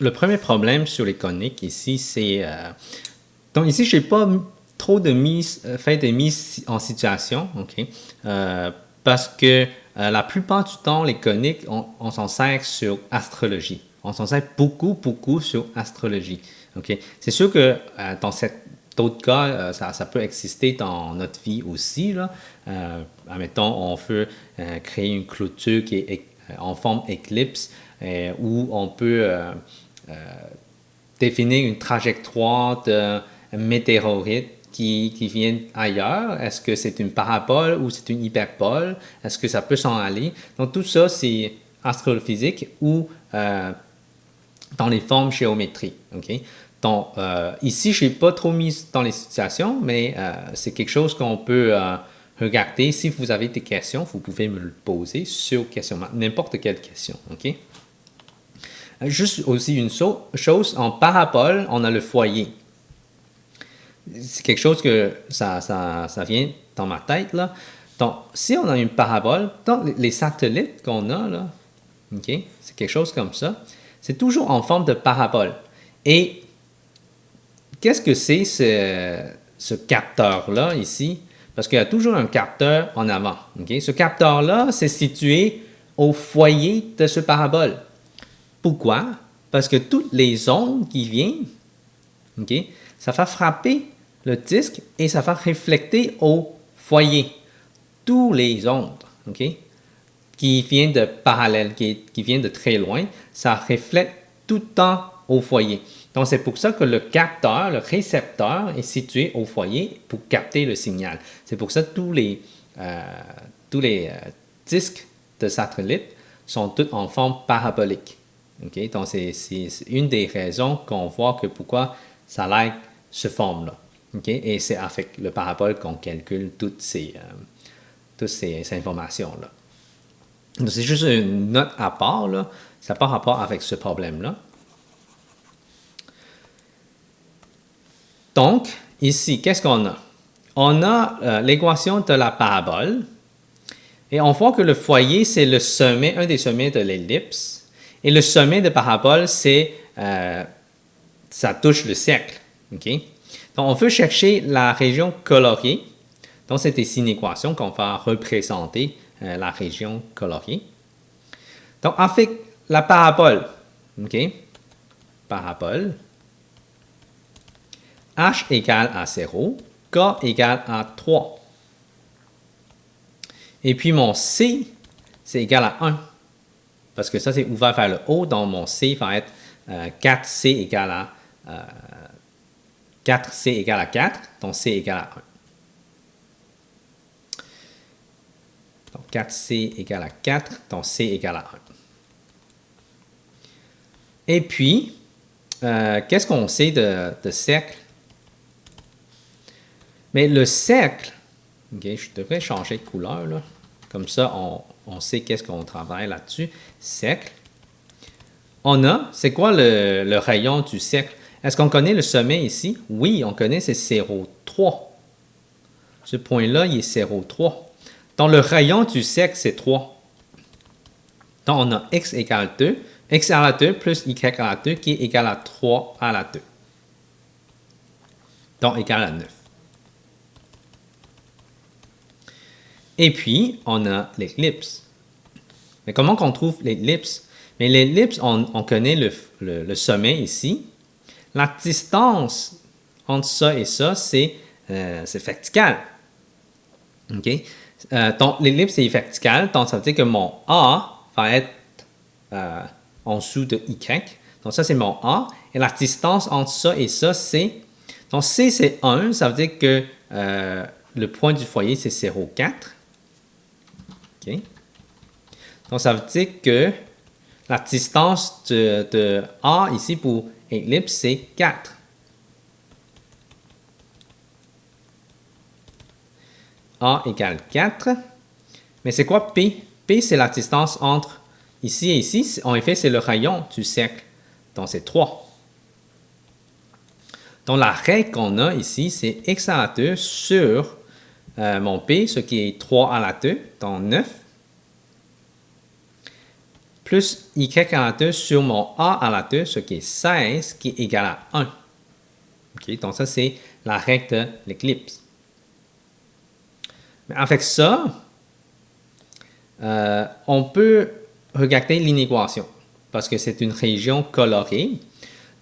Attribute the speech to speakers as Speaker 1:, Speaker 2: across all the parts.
Speaker 1: le premier problème sur les coniques ici, c'est... donc ici, je n'ai pas trop de fait de mise en situation, ok? Parce que la plupart du temps, les coniques, on s'en sert sur astrologie. On s'en sert beaucoup, beaucoup sur astrologie. Okay? C'est sûr que dans d'autres cas, ça peut exister dans notre vie aussi. Là. Admettons, on veut créer une clôture qui est en forme éclipse où on peut définir une trajectoire de météorite qui vient ailleurs. Est-ce que c'est une parabole ou c'est une hyperbole? Est-ce que ça peut s'en aller? Donc, tout ça, c'est astrophysique ou dans les formes géométriques. Okay? Donc, ici, je n'ai pas trop mis dans les situations, mais c'est quelque chose qu'on peut regarder. Si vous avez des questions, vous pouvez me le poser sur questionnement, n'importe quelle question. Okay? Juste aussi une chose, en parabole, on a le foyer. C'est quelque chose que ça vient dans ma tête. Là. Donc, si on a une parabole, donc les satellites qu'on a, là, okay, c'est quelque chose comme ça, c'est toujours en forme de parabole. Et qu'est-ce que c'est ce capteur-là ici? Parce qu'il y a toujours un capteur en avant. Okay? Ce capteur-là, c'est situé au foyer de ce parabole. Pourquoi? Parce que toutes les ondes qui viennent, okay, ça va frapper le disque et ça va refléter au foyer. Toutes les ondes, okay, qui viennent de parallèle, qui viennent de très loin, ça reflète tout le temps au foyer. Donc, c'est pour ça que le capteur, le récepteur est situé au foyer pour capter le signal. C'est pour ça que tous les disques de satellites sont tous en forme parabolique. Okay? Donc, c'est une des raisons qu'on voit que pourquoi ça a cette forme-là. Okay? Et c'est avec le parabole qu'on calcule toutes ces informations-là. Donc, c'est juste une note à part, là. Ça n'a pas rapport avec ce problème-là. Donc, ici, qu'est-ce qu'on a? On a l'équation de la parabole. Et on voit que le foyer, c'est le sommet, un des sommets de l'ellipse. Et le sommet de parabole, c'est ça touche le cercle. Okay? Donc, on veut chercher la région coloriée. Donc, c'est ici une équation qu'on va représenter la région coloriée. Donc, avec la parabole, okay? Parabole, H égale à 0, K égale à 3. Et puis mon C, c'est égal à 1. Parce que ça, c'est ouvert vers le haut, donc mon C va être 4C égale à 4C égale à 4, donc C égale à 1. Donc 4C égale à 4, donc C égale à 1. Et puis, qu'est-ce qu'on sait de cercle? Mais le cercle, okay, je devrais changer de couleur, là. Comme ça, on sait qu'est-ce qu'on travaille là-dessus. Cercle. On a, c'est quoi le rayon du cercle? Est-ce qu'on connaît le sommet ici? Oui, on connaît, c'est 0,3. Ce point-là, il est 0,3. Donc, le rayon du cercle, c'est 3. Donc, on a x égale 2. X à la 2 plus y à la 2 qui est égal à 3 à la 2. Donc, égal à 9. Et puis, on a l'éclipse. Mais comment qu'on trouve l'éclipse? Mais l'ellipse, on connaît le sommet ici. La distance entre ça et ça, c'est vertical. Okay? Donc, l'ellipse est verticale, donc ça veut dire que mon A va être en dessous de Y. Donc, ça, c'est mon A. Et la distance entre ça et ça, c'est... Donc, C, c'est 1. Ça veut dire que le point du foyer, c'est 0,4. Okay. Donc, ça veut dire que la distance de A ici pour ellipse, c'est 4. A égale 4. Mais c'est quoi P? P, c'est la distance entre ici et ici. En effet, c'est le rayon du cercle. Donc, c'est 3. Donc, la règle qu'on a ici, c'est x à la 2 sur mon P, ce qui est 3 à la 2, donc 9, plus y à la 2 sur mon a à la 2, ce qui est 16, qui est égal à 1. OK? Donc ça, c'est la règle de l'éclipse. Mais avec ça, on peut regarder l'inéquation parce que c'est une région colorée.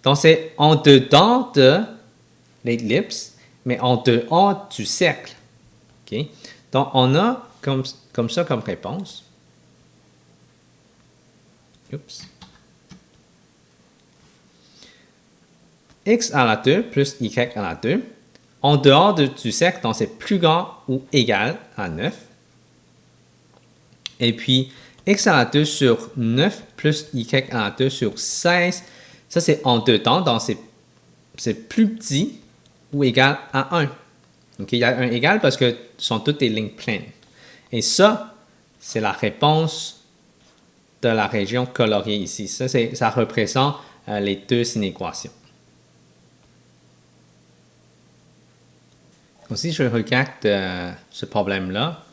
Speaker 1: Donc, c'est en dedans de l'éclipse, mais en dehors du cercle. OK? Donc, on a comme ça comme réponse. Oups. X à la 2 plus Y à la 2. En dehors du cercle, donc c'est plus grand ou égal à 9. Et puis, X à la 2 sur 9 plus Y à la 2 sur 16. Ça, c'est en dedans, donc c'est plus petit ou égal à 1. Donc, il y a un égal parce que ce sont toutes des lignes pleines. Et ça, c'est la réponse de la région coloriée ici. Ça représente les deux inéquations. Donc, si je regarde ce problème-là,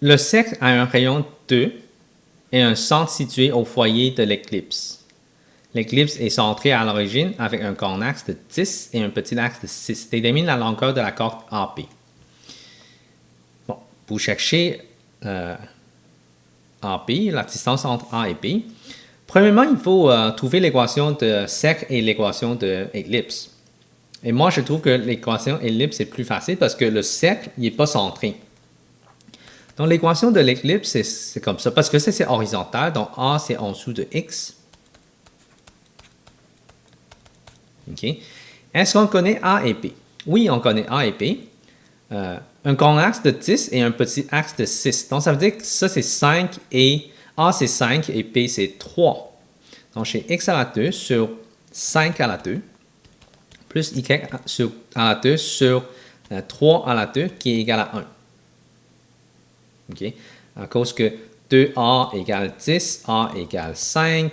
Speaker 1: le cercle a un rayon 2 et un centre situé au foyer de l'éclipse. L'éclipse est centrée à l'origine avec un grand axe de 10 et un petit axe de 6. Détermine la longueur de la corde AP. Bon, pour chercher AP, la distance entre A et B, premièrement, il faut trouver l'équation de cercle et l'équation de ellipse. Et moi, je trouve que l'équation ellipse est plus facile parce que le cercle, il n'est pas centré. Donc, l'équation de l'éclipse, c'est comme ça, parce que c'est horizontal, donc A, c'est en dessous de X. OK. Est-ce qu'on connaît A et B? Oui, on connaît A et B. Un grand axe de 10 et un petit axe de 6. Donc, ça veut dire que ça, c'est 5 et A, c'est 5 et B, c'est 3. Donc, j'ai X à la 2 sur 5 à la 2 plus Y à la 2 sur 3 à la 2 qui est égal à 1. OK? À cause que 2A égale 10, A égale 5,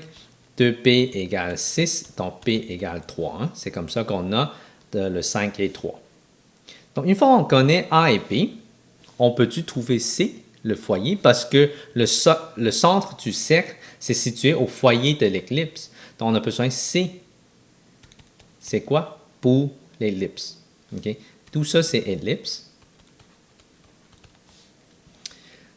Speaker 1: 2B égale 6, donc B égale 3. Hein? C'est comme ça qu'on a le 5 et 3. Donc, une fois qu'on connaît A et B, on peut-tu trouver C, le foyer, parce que le centre du cercle, c'est situé au foyer de l'éclipse. Donc, on a besoin de C. C'est quoi? Pour l'ellipse. Okay? Tout ça, c'est ellipse.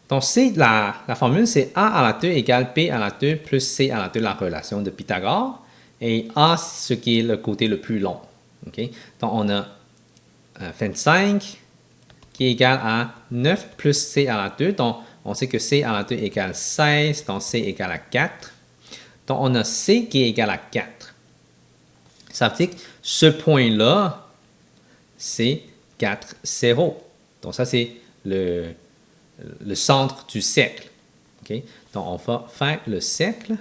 Speaker 1: Donc, la formule, c'est A à la 2 égale B à la 2 plus C à la 2, la relation de Pythagore. Et A, ce qui est le côté le plus long. Okay? Donc, on a 25 qui est égal à 9 plus C à la 2. Donc, on sait que C à la 2 égale 16, donc C égale à 4. Donc, on a C qui est égal à 4. Ça veut dire que ce point-là, c'est 4, 0. Donc, ça, c'est le centre du cercle. Okay? Donc, on va faire le cercle.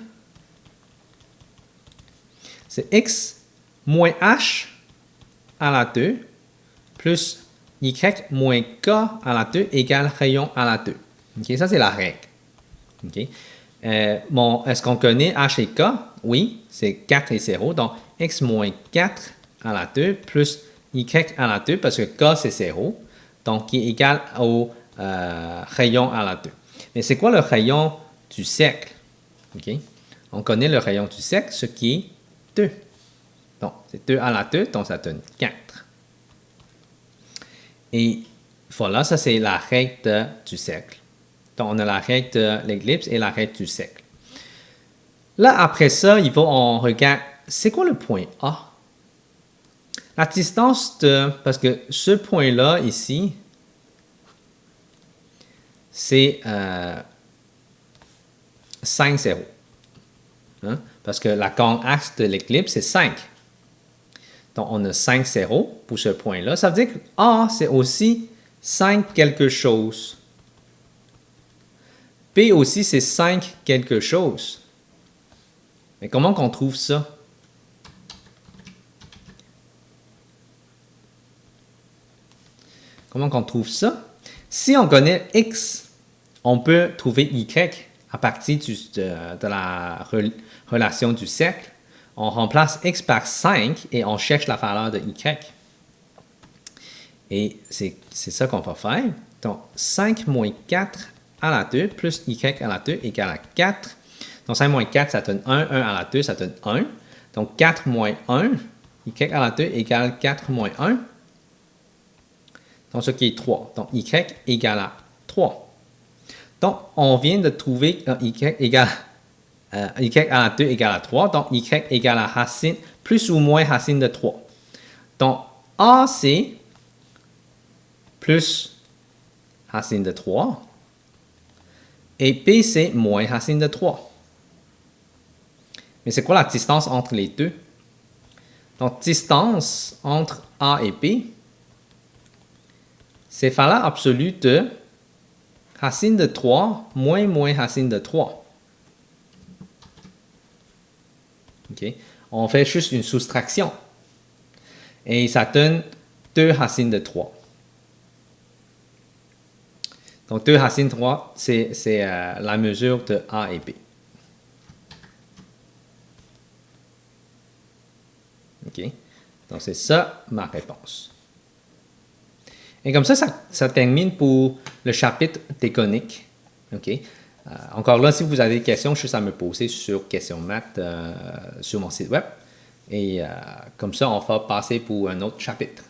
Speaker 1: C'est X moins H à la 2 plus Y moins K à la 2 égale rayon à la 2. Okay? Ça, c'est la règle. Okay? Est-ce qu'on connaît H et K? Oui, c'est 4 et 0. Donc, X moins 4 à la 2 plus Y à la 2, parce que K, c'est 0. Donc, qui est égal au rayon à la 2. Mais c'est quoi le rayon du cercle? Okay? On connaît le rayon du cercle, ce qui est 2. Donc, c'est 2 à la 2, donc ça donne 4. Et voilà, ça c'est la règle du cercle. Donc, on a la règle de l'éclipse et la règle du cercle. Là, après ça, on regarde, c'est quoi le point A? La distance parce que ce point-là, ici, c'est 5, 0. Hein? Parce que la grande axe de l'éclipse, c'est 5. Donc, on a 5, 0 pour ce point-là. Ça veut dire que A, c'est aussi 5 quelque chose. B aussi, c'est 5 quelque chose. Mais comment qu'on trouve ça? Comment qu'on trouve ça? Si on connaît X, on peut trouver Y à partir de la relation du cercle. On remplace X par 5 et on cherche la valeur de Y. Et c'est ça qu'on va faire. Donc, 5 moins 4 à la 2 plus Y à la 2 égale à 4. Donc 5 moins 4, ça donne 1. 1 à la 2, ça donne 1. Donc 4 moins 1, y à la 2 égale 4 moins 1. Donc ce qui est 3. Donc y égale à 3. Donc on vient de trouver y égale y à la 2 égale à 3. Donc y égale à racine, plus ou moins racine de 3. Donc A, c'est plus racine de 3. Et B, c'est moins racine de 3. Mais c'est quoi la distance entre les deux? Donc, distance entre A et B, c'est valeur absolue de racine de 3 moins racine de 3. Okay. On fait juste une soustraction. Et ça donne 2 racines de 3. Donc, 2 racines de 3, c'est la mesure de A et B. OK? Donc, c'est ça ma réponse. Et comme ça termine pour le chapitre des coniques. OK? Encore là, si vous avez des questions, juste à me poser sur Questions Maths sur mon site web. Et comme ça, on va passer pour un autre chapitre.